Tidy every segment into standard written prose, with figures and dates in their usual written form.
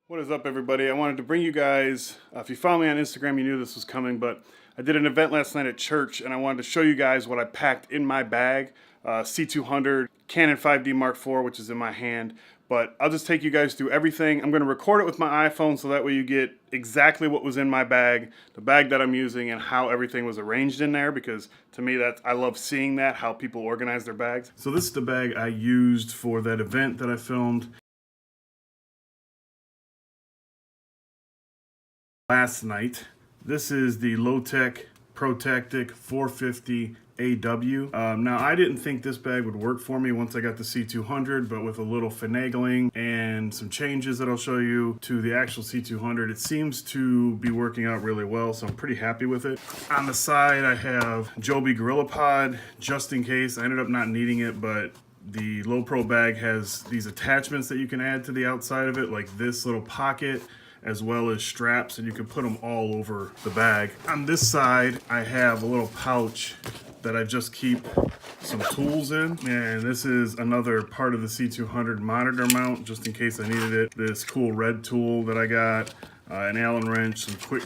What is up, everybody? I wanted to bring you guys, if you follow me on Instagram, you knew this was coming, but I did an event last night at church, and I wanted to show you guys what I packed in my bag. C200, Canon 5D Mark IV, which is in my hand, but I'll just take you guys through everything. I'm going to record it with my iPhone so that way you get exactly what was in my bag, the bag that I'm using, and how everything was arranged in there, because to me, I love seeing that, how people organize their bags. So this is the bag I used for that event that I filmed last night. This is the Lowetech Protectic 450 AW. Now, I didn't think this bag would work for me once I got the C200, but with a little finagling and some changes that I'll show you to the actual C200, it seems to be working out really well, so I'm pretty happy with it. On the side, I have Joby GorillaPod, just in case. I ended up not needing it, but the Lowepro bag has these attachments that you can add to the outside of it, like this little pocket, as well as straps, and you can put them all over the bag. On this side, I have a little pouch that I just keep some tools in, and this is another part of the C200 monitor mount, just in case I needed it. This cool red tool that I got, an Allen wrench, some quick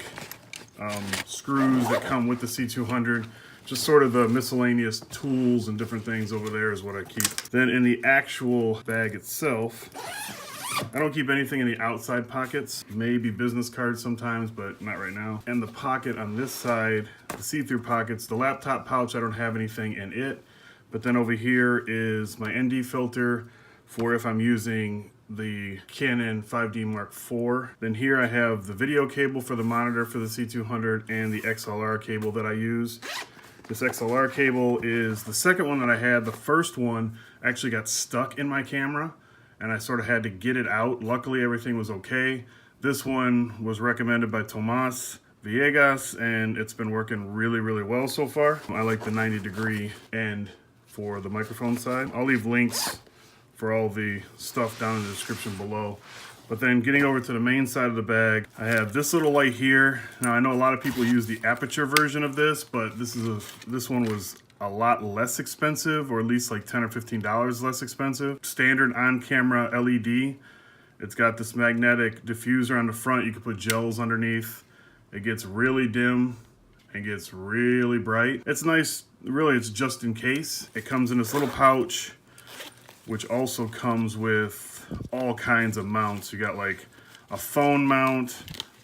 screws that come with the C200. Just sort of the miscellaneous tools and different things over there is what I keep. Then in the actual bag itself, I don't keep anything in the outside pockets, maybe business cards sometimes, but not right now. And the pocket on this side, the see-through pockets, the laptop pouch, I don't have anything in it. But then over here is my ND filter for if I'm using the Canon 5D Mark IV. Then here I have the video cable for the monitor for the C200 and the XLR cable that I use. This XLR cable is the second one that I had. The first one actually got stuck in my camera, and I sort of had to get it out. Luckily, everything was okay. This one was recommended by Tomas Villegas, and it's been working really, really well so far. I like the 90-degree end for the microphone side. I'll leave links for all the stuff down in the description below. But then getting over to the main side of the bag, I have this little light here. Now, I know a lot of people use the aperture version of this, but this one was a lot less expensive, or at least like $10 or $15 less expensive. Standard on-camera LED. It's got this magnetic diffuser on the front. You can put gels underneath. It gets really dim and gets really bright. It's nice, really, it's just in case. It comes in this little pouch, which also comes with all kinds of mounts. You got like a phone mount,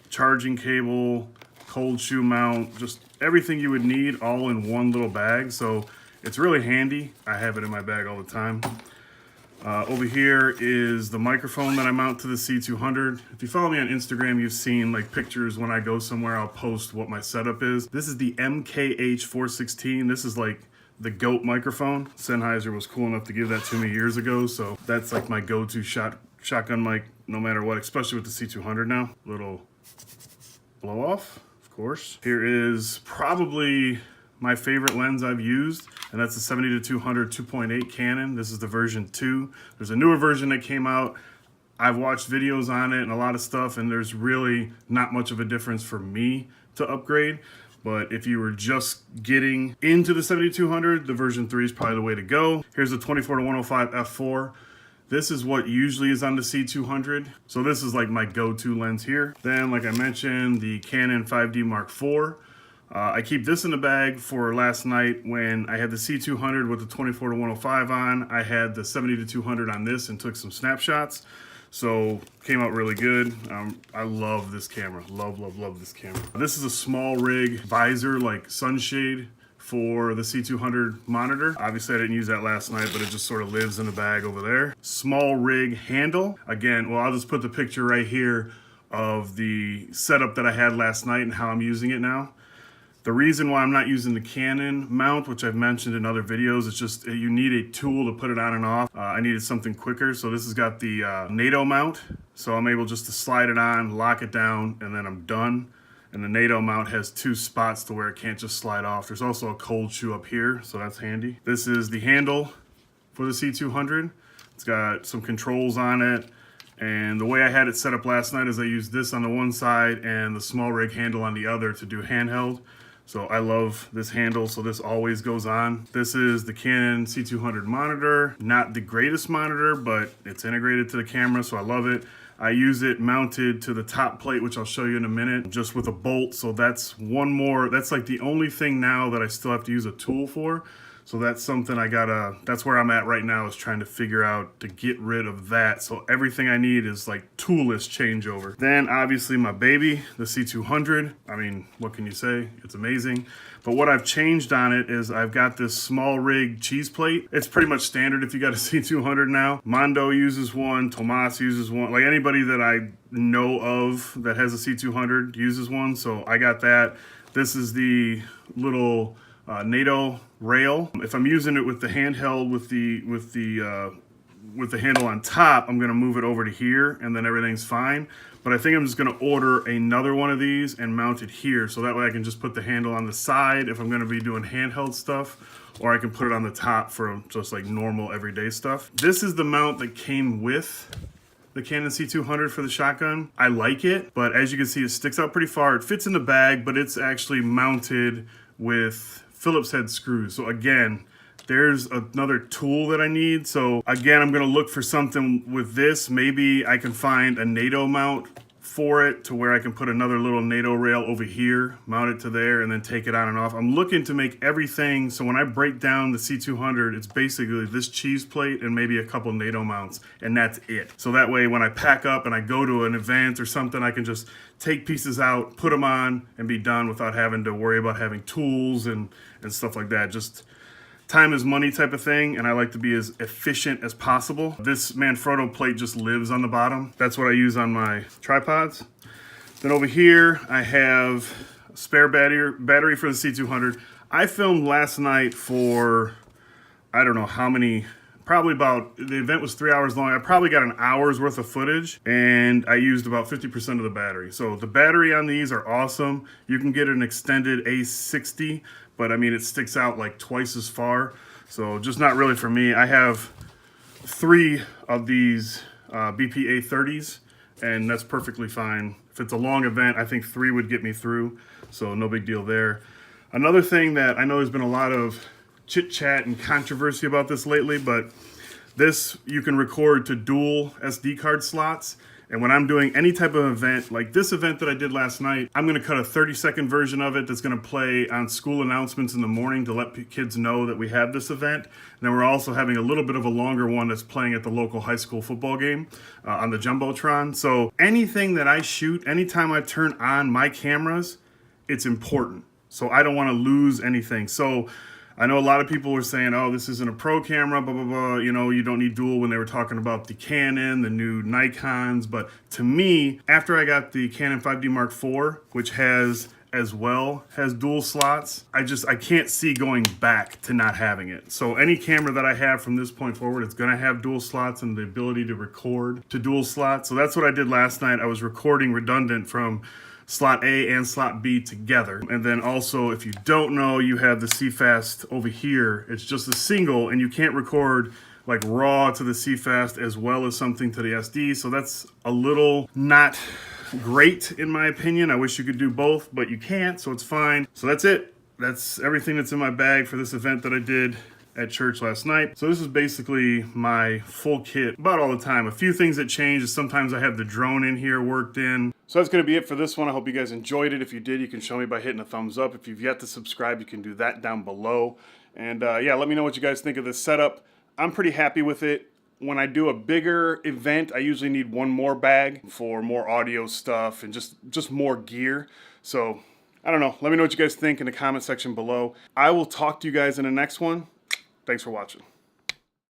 charging cable, cold shoe mount, just everything you would need all in one little bag. So it's really handy. I have it in my bag all the time. Over here is the microphone that I mount to the C200. If you follow me on Instagram, you've seen like pictures when I go somewhere, I'll post what my setup is. This is the MKH416. This is like the GOAT microphone. Sennheiser was cool enough to give that to me years ago, so that's like my go-to shotgun mic no matter what, especially with the C200 now. Little blow off, of course. Here is probably my favorite lens I've used, and that's the 70-200 2.8 Canon. This is the version 2. There's a newer version that came out. I've watched videos on it and a lot of stuff, and there's really not much of a difference for me to upgrade. But if you were just getting into the 70-200, the version 3 is probably the way to go. Here's the 24-105 f4. This is what usually is on the C200. So this is like my go-to lens here. Then, like I mentioned, the Canon 5D Mark IV. I keep this in the bag for last night when I had the C200 with the 24-105 on. I had the 70-200 on this and took some snapshots. So came out really good. I love this camera. Love this camera. This is a small rig visor, like sunshade for the C200 monitor. Obviously I didn't use that last night, but it just sort of lives in the bag over there. Small rig handle. Again, well, I'll just put the picture right here of the setup that I had last night and how I'm using it now. The reason why I'm not using the Canon mount, which I've mentioned in other videos, is just you need a tool to put it on and off. I needed something quicker, so this has got the NATO mount, so I'm able just to slide it on, lock it down, and then I'm done. And the NATO mount has two spots to where it can't just slide off. There's also a cold shoe up here, so that's handy. This is the handle for the C200. It's got some controls on it. And the way I had it set up last night is I used this on the one side and the small rig handle on the other to do handheld. So I love this handle, so this always goes on. This is the Canon C200 monitor. Not the greatest monitor, but it's integrated to the camera, so I love it. I use it mounted to the top plate, which I'll show you in a minute, just with a bolt. So that's one more, that's like the only thing now that I still have to use a tool for. So that's something that's where I'm at right now, is trying to figure out to get rid of that. So everything I need is like toolless changeover. Then obviously my baby, the C200. I mean, what can you say? It's amazing. But what I've changed on it is I've got this small rig cheese plate. It's pretty much standard if you got a C200 now. Mondo uses one, Tomas uses one. Like anybody that I know of that has a C200 uses one. So I got that. This is the little NATO rail. If I'm using it with the handheld with the handle on top, I'm gonna move it over to here and then everything's fine. But I think I'm just gonna order another one of these and mount it here, so that way I can just put the handle on the side if I'm gonna be doing handheld stuff, or I can put it on the top for just like normal everyday stuff. This is the mount that came with the Canon C200 for the shotgun. I like it, but as you can see, it sticks out pretty far. It fits in the bag, but it's actually mounted with Phillips head screws. So again, there's another tool that I need. So again, I'm gonna look for something with this. Maybe I can find a NATO mount for it to where I can put another little NATO rail over here, mount it to there, and then take it on and off. I'm looking to make everything, so when I break down the C200, it's basically this cheese plate and maybe a couple NATO mounts, and that's it. So that way when I pack up and I go to an event or something, I can just take pieces out, put them on, and be done without having to worry about having tools and stuff like that. Just time is money type of thing, and I like to be as efficient as possible. This Manfrotto plate just lives on the bottom. That's what I use on my tripods. Then over here, I have a spare battery for the C200. I filmed last night for, I don't know how many, probably about, the event was 3 hours long. I probably got an hour's worth of footage, and I used about 50% of the battery. So the battery on these are awesome. You can get an extended A60, but I mean, it sticks out like twice as far. So just not really for me. I have 3 of these BPA 30s, and that's perfectly fine. If it's a long event, I think 3 would get me through. So no big deal there. Another thing that I know there's been a lot of chit chat and controversy about this lately, but this you can record to dual SD card slots. And when I'm doing any type of event, like this event that I did last night, I'm gonna cut a 30-second version of it that's gonna play on school announcements in the morning to let kids know that we have this event. And then we're also having a little bit of a longer one that's playing at the local high school football game on the Jumbotron. So anything that I shoot, anytime I turn on my cameras, it's important. So I don't wanna lose anything. So I know a lot of people were saying, oh, this isn't a pro camera, blah, blah, blah. You know, you don't need dual when they were talking about the Canon, the new Nikons. But to me, after I got the Canon 5D Mark IV, which has dual slots, I can't see going back to not having it. So any camera that I have from this point forward, it's gonna have dual slots and the ability to record to dual slots. So that's what I did last night. I was recording redundant from slot A and slot B together. And then also, if you don't know, you have the CFast over here. It's just a single, and you can't record like raw to the CFast as well as something to the SD. So that's a little not great in my opinion. I wish you could do both, but you can't, so it's fine. So that's it. That's everything that's in my bag for this event that I did at church last night. So this is basically my full kit about all the time. A few things that change is sometimes I have the drone in here worked in. So that's going to be it for this one. I hope you guys enjoyed it. If you did, you can show me by hitting a thumbs up. If you've yet to subscribe, you can do that down below. And yeah, let me know what you guys think of this setup. I'm pretty happy with it. When I do a bigger event, I usually need one more bag for more audio stuff and just more gear. So I don't know. Let me know what you guys think in the comment section below. I will talk to you guys in the next one. Thanks for watching.